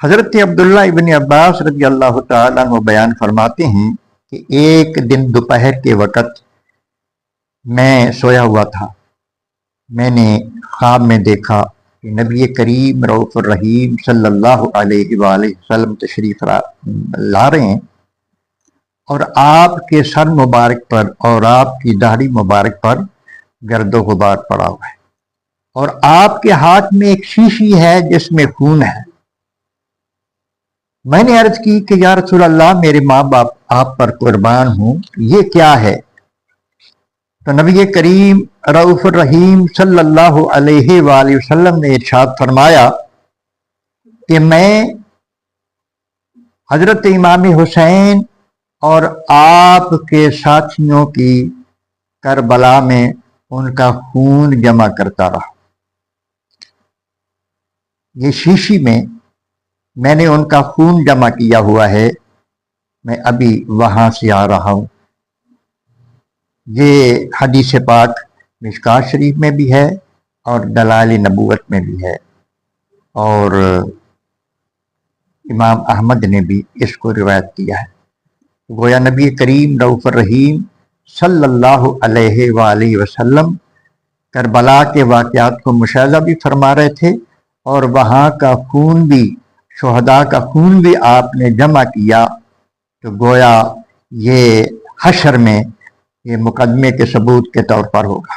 حضرت عبداللہ ابن عباس رضی اللہ تعالیٰ عنہ بیان فرماتے ہیں کہ ایک دن دوپہر کے وقت میں سویا ہوا تھا، میں نے خواب میں دیکھا کہ نبی کریم رؤوف الرحیم صلی اللہ علیہ وآلہ وسلم تشریف لا رہے ہیں، اور آپ کے سر مبارک پر اور آپ کی داڑھی مبارک پر گرد و غبار پڑا ہوا ہے، اور آپ کے ہاتھ میں ایک شیشی ہے جس میں خون ہے۔ میں نے عرض کی کہ یا رسول اللہ، میرے ماں باپ آپ پر قربان ہوں، یہ کیا ہے؟ تو نبی کریم رؤوف الرحیم صلی اللہ علیہ وآلہ وسلم نے ارشاد فرمایا کہ میں حضرت امام حسین اور آپ کے ساتھیوں کی کربلا میں ان کا خون جمع کرتا رہا۔ یہ شیشی میں نے ان کا خون جمع کیا ہوا ہے، میں ابھی وہاں سے آ رہا ہوں۔ یہ حدیث پاک مشکات شریف میں بھی ہے اور دلائل نبوت میں بھی ہے، اور امام احمد نے بھی اس کو روایت کیا ہے۔ گویا نبی کریم رؤوف الرحیم صلی اللہ علیہ وآلہ وسلم کربلا کے واقعات کو مشاہدہ بھی فرما رہے تھے، اور وہاں کا خون بھی، شہداء کا خون بھی آپ نے جمع کیا، تو گویا یہ حشر میں یہ مقدمے کے ثبوت کے طور پر ہوگا۔